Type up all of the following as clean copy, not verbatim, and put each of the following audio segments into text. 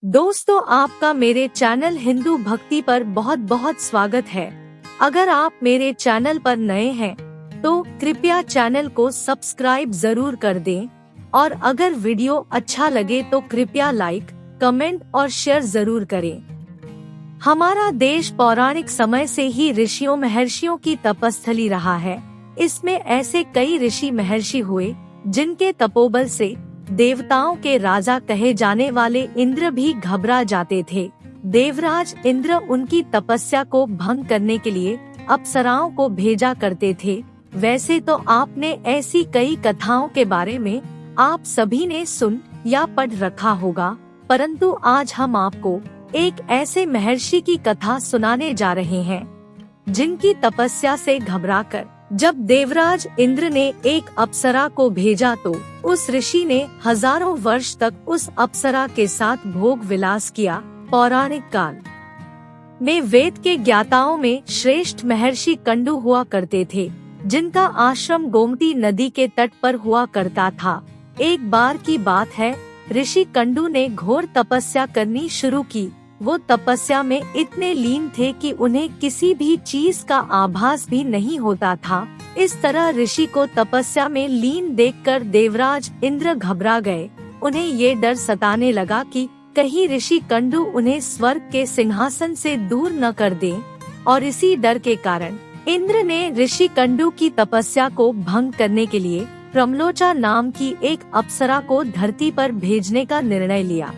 दोस्तों, आपका मेरे चैनल हिंदू भक्ति पर बहुत बहुत स्वागत है। अगर आप मेरे चैनल पर नए हैं तो कृपया चैनल को सब्सक्राइब जरूर कर दें और अगर वीडियो अच्छा लगे तो कृपया लाइक, कमेंट और शेयर जरूर करें। हमारा देश पौराणिक समय से ही ऋषियों महर्षियों की तपस्थली रहा है। इसमें ऐसे कई ऋषि महर्षि हुए जिनके तपोबल से देवताओं के राजा कहे जाने वाले इंद्र भी घबरा जाते थे। देवराज इंद्र उनकी तपस्या को भंग करने के लिए अप्सराओं को भेजा करते थे। वैसे तो आपने ऐसी कई कथाओं के बारे में आप सभी ने सुन या पढ़ रखा होगा, परंतु आज हम आपको एक ऐसे महर्षि की कथा सुनाने जा रहे हैं जिनकी तपस्या से घबराकर जब देवराज इंद्र ने एक अप्सरा को भेजा तो उस ऋषि ने हजारों वर्ष तक उस अप्सरा के साथ भोग विलास किया। पौराणिक काल में वेद के ज्ञाताओं में श्रेष्ठ महर्षि कंडू हुआ करते थे, जिनका आश्रम गोमती नदी के तट पर हुआ करता था। एक बार की बात है, ऋषि कंडू ने घोर तपस्या करनी शुरू की। वो तपस्या में इतने लीन थे कि उन्हें किसी भी चीज का आभास भी नहीं होता था। इस तरह ऋषि को तपस्या में लीन देखकर देवराज इंद्र घबरा गए। उन्हें ये डर सताने लगा कि कहीं ऋषि कंडू उन्हें स्वर्ग के सिंहासन से दूर न कर दें, और इसी डर के कारण इंद्र ने ऋषि कंडू की तपस्या को भंग करने के लिए प्रमलोचा नाम की एक अप्सरा को धरती पर भेजने का निर्णय लिया।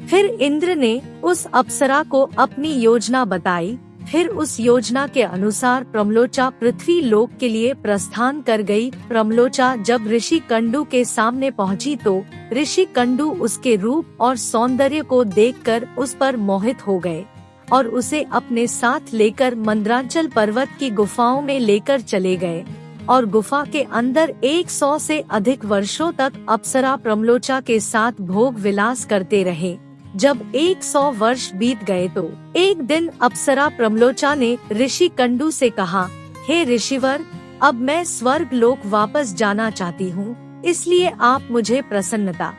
फिर इंद्र ने उस अप्सरा को अपनी योजना बताई। फिर उस योजना के अनुसार प्रमलोचा पृथ्वी लोक के लिए प्रस्थान कर गई। प्रमलोचा जब ऋषि कंडू के सामने पहुंची तो ऋषि कंडू उसके रूप और सौंदर्य को देखकर उस पर मोहित हो गए और उसे अपने साथ लेकर मंद्रांचल पर्वत की गुफाओं में लेकर चले गए और गुफा के अंदर 100 से अधिक वर्षों तक अप्सरा प्रमलोचा के साथ भोग विलास करते रहे। जब 100 वर्ष बीत गए तो एक दिन अप्सरा प्रमलोचा ने ऋषि कंडू से कहा, हे ऋषिवर, अब मैं स्वर्ग लोक वापस जाना चाहती हूँ, इसलिए आप मुझे प्रसन्नता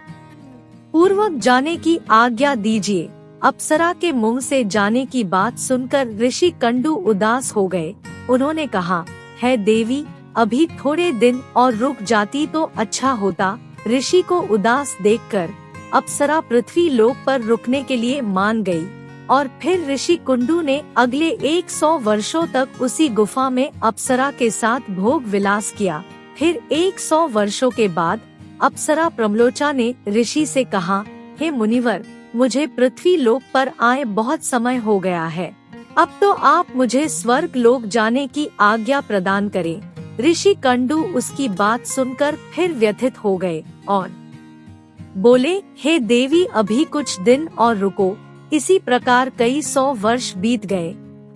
पूर्वक जाने की आज्ञा दीजिए। अप्सरा के मुंह से जाने की बात सुनकर ऋषि कंडू उदास हो गए। उन्होंने कहा, हे देवी, अभी थोड़े दिन और रुक जाती तो अच्छा होता। ऋषि को उदास देखकर अप्सरा पृथ्वी लोक पर रुकने के लिए मान गई और फिर ऋषि कुंडू ने अगले 100 वर्षों तक उसी गुफा में अप्सरा के साथ भोग विलास किया। फिर 100 वर्षों के बाद अप्सरा प्रमलोचा ने ऋषि से कहा, हे मुनिवर, मुझे पृथ्वी लोक पर आए बहुत समय हो गया है। अब तो आप मुझे स्वर्ग लोक जाने की आज्ञा प्रदान करें। ऋषि कंडू उसकी बात सुनकर फिर व्यथित हो गए और बोले, हे देवी, अभी कुछ दिन और रुको। इसी प्रकार कई 100 वर्ष बीत गए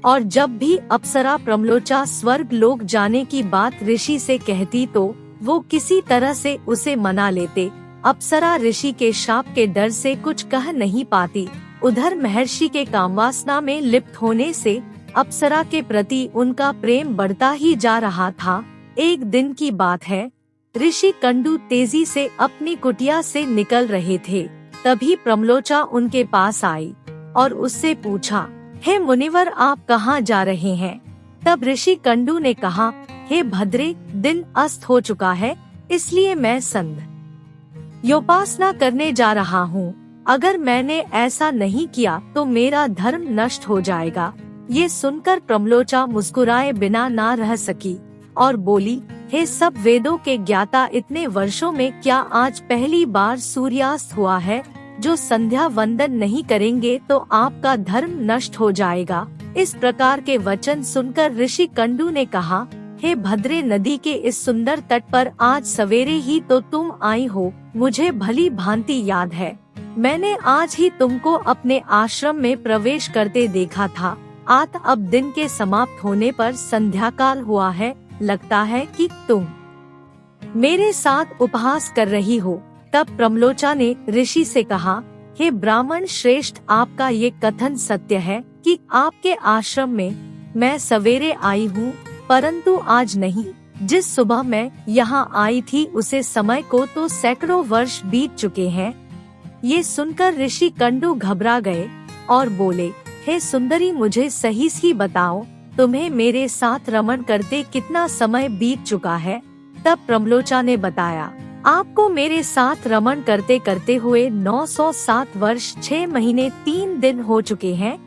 और जब भी अप्सरा प्रमलोचा स्वर्ग लोक जाने की बात ऋषि से कहती तो वो किसी तरह से उसे मना लेते। अप्सरा ऋषि के शाप के डर से कुछ कह नहीं पाती। उधर महर्षि के कामवासना में लिप्त होने से अप्सरा के प्रति उनका प्रेम बढ़ता ही जा रहा था। एक दिन की बात है, ऋषि कंडू तेजी से अपनी कुटिया से निकल रहे थे। तभी प्रमलोचा उनके पास आई और उससे पूछा, हे मुनिवर, आप कहाँ जा रहे हैं? तब ऋषि कंडू ने कहा, हे भद्रे, दिन अस्त हो चुका है, इसलिए मैं संध्या योपासना करने जा रहा हूँ। अगर मैंने ऐसा नहीं किया तो मेरा धर्म नष्ट हो जाएगा। ये सुनकर प्रमलोचा मुस्कुराए बिना ना रह सकी और बोली, हे सब वेदों के ज्ञाता, इतने वर्षों में क्या आज पहली बार सूर्यास्त हुआ है? जो संध्या वंदन नहीं करेंगे तो आपका धर्म नष्ट हो जाएगा। इस प्रकार के वचन सुनकर ऋषि कंडू ने कहा, हे भद्रे, नदी के इस सुंदर तट पर आज सवेरे ही तो तुम आई हो। मुझे भली भांति याद है, मैंने आज ही तुमको अपने आश्रम में प्रवेश करते देखा था। अब दिन के समाप्त होने पर संध्या काल हुआ है। लगता है कि तुम मेरे साथ उपहास कर रही हो। तब प्रमलोचा ने ऋषि से कहा, हे ब्राह्मण श्रेष्ठ, आपका ये कथन सत्य है कि आपके आश्रम में मैं सवेरे आई हूँ, परंतु आज नहीं। जिस सुबह मैं यहाँ आई थी उसे समय को तो सैकड़ों वर्ष बीत चुके हैं। ये सुनकर ऋषि कंडू घबरा गए और बोले, हे सुंदरी, मुझे सही सी बताओ, तुम्हें मेरे साथ रमण करते कितना समय बीत चुका है। तब प्रमलोचा ने बताया, आपको मेरे साथ रमण करते करते हुए 907 वर्ष 6 महीने 3 दिन हो चुके हैं।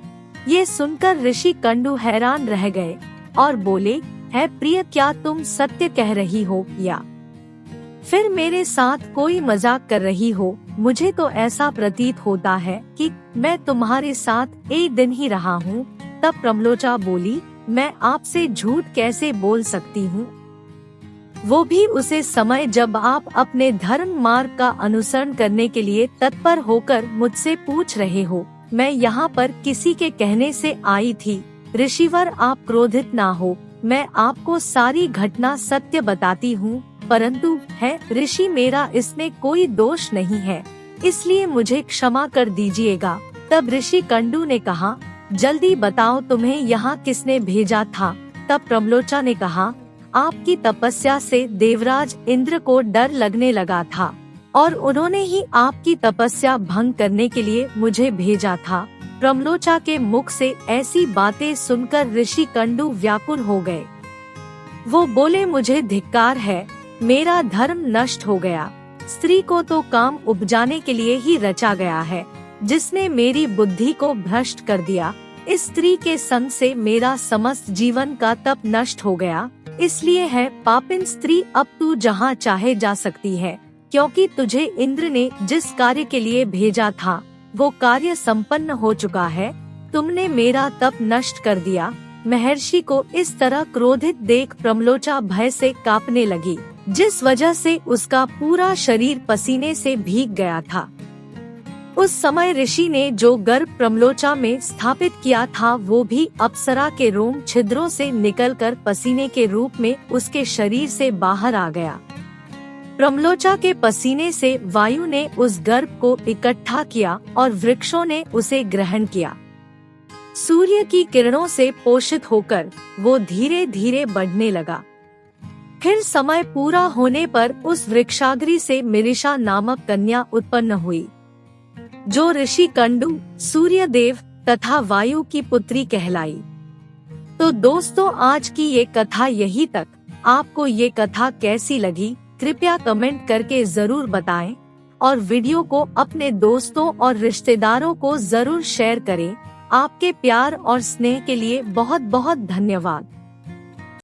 ये सुनकर ऋषि कंडू हैरान रह गए और बोले, है प्रिय, क्या तुम सत्य कह रही हो या फिर मेरे साथ कोई मजाक कर रही हो? मुझे तो ऐसा प्रतीत होता है कि मैं तुम्हारे साथ एक दिन ही रहा हूँ। तब प्रमलोचा बोली, मैं आपसे झूठ कैसे बोल सकती हूँ, वो भी उसे समय जब आप अपने धर्म मार्ग का अनुसरण करने के लिए तत्पर होकर मुझसे पूछ रहे हो। मैं यहाँ पर किसी के कहने से आई थी। ऋषिवर, आप क्रोधित ना हो, मैं आपको सारी घटना सत्य बताती हूँ, परंतु है ऋषि, मेरा इसमें कोई दोष नहीं है, इसलिए मुझे क्षमा कर दीजिएगा। तब ऋषि कंडू ने कहा, जल्दी बताओ, तुम्हें यहाँ किसने भेजा था? तब प्रमलोचा ने कहा, आपकी तपस्या से देवराज इंद्र को डर लगने लगा था और उन्होंने ही आपकी तपस्या भंग करने के लिए मुझे भेजा था। प्रमलोचा के मुख से ऐसी बातें सुनकर ऋषि कंडू व्याकुल हो गए। वो बोले, मुझे धिक्कार है, मेरा धर्म नष्ट हो गया। स्त्री को तो काम उपजाने के लिए ही रचा गया है, जिसने मेरी बुद्धि को भ्रष्ट कर दिया। इस स्त्री के संग से मेरा समस्त जीवन का तप नष्ट हो गया। इसलिए है पापिन स्त्री, अब तू जहाँ चाहे जा सकती है, क्योंकि तुझे इंद्र ने जिस कार्य के लिए भेजा था वो कार्य संपन्न हो चुका है। तुमने मेरा तप नष्ट कर दिया। महर्षि को इस तरह क्रोधित देख प्रमलोचा भय से कांपने लगी, जिस वजह से उसका पूरा शरीर पसीने से भीग गया था। उस समय ऋषि ने जो गर्भ प्रमलोचा में स्थापित किया था वो भी अप्सरा के रोम छिद्रों से निकलकर पसीने के रूप में उसके शरीर से बाहर आ गया। प्रमलोचा के पसीने से वायु ने उस गर्भ को इकट्ठा किया और वृक्षों ने उसे ग्रहण किया। सूर्य की किरणों से पोषित होकर वो धीरे धीरे बढ़ने लगा। फिर समय पूरा होने पर उस वृक्षाग्रि से मिरिशा नामक कन्या उत्पन्न हुई, जो ऋषि कंडू, सूर्य देव तथा वायु की पुत्री कहलाई। तो दोस्तों, आज की ये कथा यही तक। आपको ये कथा कैसी लगी कृपया कमेंट करके जरूर बताएं और वीडियो को अपने दोस्तों और रिश्तेदारों को जरूर शेयर करें। आपके प्यार और स्नेह के लिए बहुत बहुत धन्यवाद।